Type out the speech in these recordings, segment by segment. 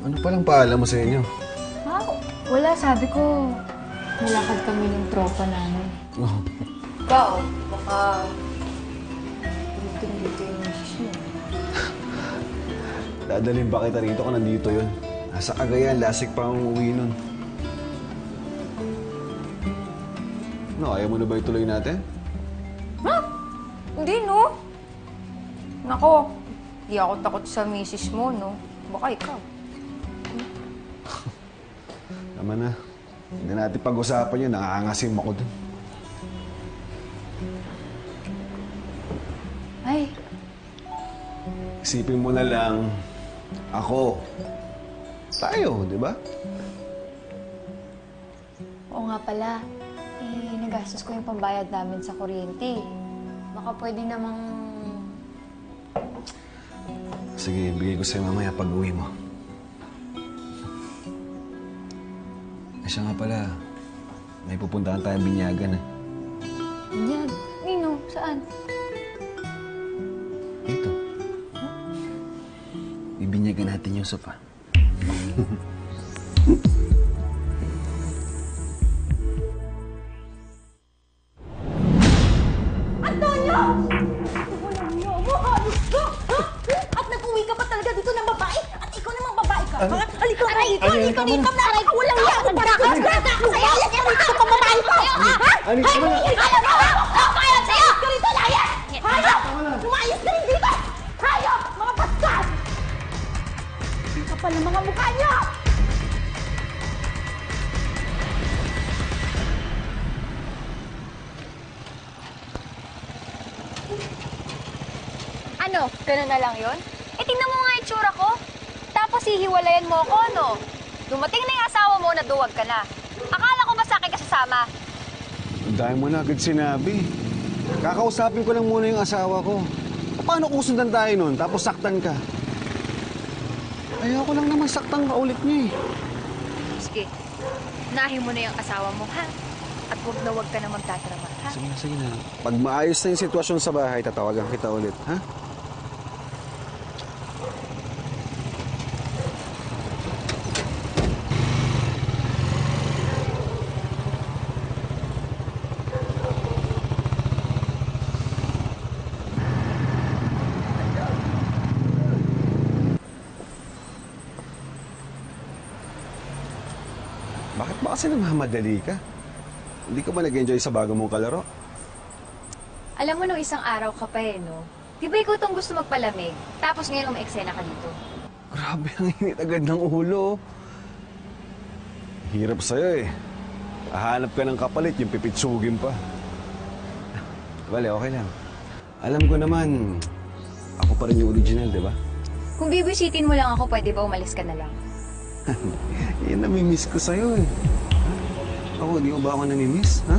Ano palang paalam mo sa inyo? Ah, wala. Sabi ko, nilakad kami ng tropa namin. Oh, Ikaw, baka dito yung misis mo. dadalhin ba kita rito kung nandito yun? Nasa Cagayan, lasik pa ang uwi nun. No, ayaw mo na ba ituloy natin? Ha? Hindi, no? Nako, di ako takot sa misis mo, no? Baka ikaw. Tama na. Hindi natin pag-usapan yun. Nangangasim ako dun. Ay, Isipin mo na lang, ako. Tayo, di ba? oo nga pala. Nagastos ko yung pambayad namin sa kuryente. Baka pwede namang... Sige, bigay ko sa'yo mamaya pag-uwi mo. Siya nga pala, may pupuntahan tayong binyagan eh. Yan. Nino, saan? Dito. Bibinyagan natin yung sofa. Antonio! Walang niyo mo, hayos ka! Ha? At nag-uwi ka pa talaga dito ng babae? At ikaw namang babae ka, ha? Halika na dito! Halika dito! Walang niya akong parakas! Bata ka sa'yo! Halika ka babae ka! Ha? Halika ka na! Alam mo, ha? Ako alam sa'yo! Ka rito, layas! Hayop! Lumayas ka rin dito! Hayop! Mga baskas! Kapal ng mga mukha niyo! Ano? Ganun na lang yun? Eh, tingnan mo nga yung tsura ko. Tapos hihiwalayan mo ako, no? Dumating na yung asawa mo na duwag ka na. Akala ko ba sa akin ka sasama? Ang dami mo na agad sinabi. Kakausapin ko lang muna yung asawa ko. Paano kung sundan tayo nun, tapos saktan ka? Ayoko lang naman saktan ka ulit niya eh. Sige, unahin mo na yung asawa mo, ha? At wag ka na magtatrama, ha? Sige na, sige na. Pag maayos na yung sitwasyon sa bahay, tatawagan kita ulit, ha? Bakit ba kasi namamadali ka? Hindi ka ba nag-enjoy sa bago mong kalaro? Alam mo, nung isang araw ka pa eh, no? Di ba ikaw itong gusto magpalamig? Tapos ngayon umeksena ka dito. Grabe, ang init agad ng ulo. Hirap sa'yo eh. Hahanap ka ng kapalit, yung pipitsugin pa. Wala, okay lang. Alam ko naman, ako pa rin yung original, di ba? Kung bibisitin mo lang ako, pwede ba umalis ka na lang? Yan namimiss ko sa'yo eh. Ha? Ako, di mo ba ako namimiss, ha?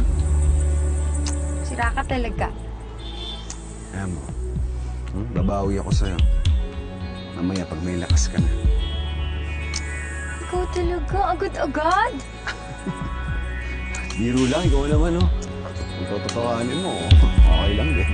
Sira ka talaga. Alam mo, babawi ako sa'yo. Mamaya pag may lakas ka na. Ikaw talaga, agad-agad. Biro lang, ikaw naman, oh. Kung totoo mo, okay lang din.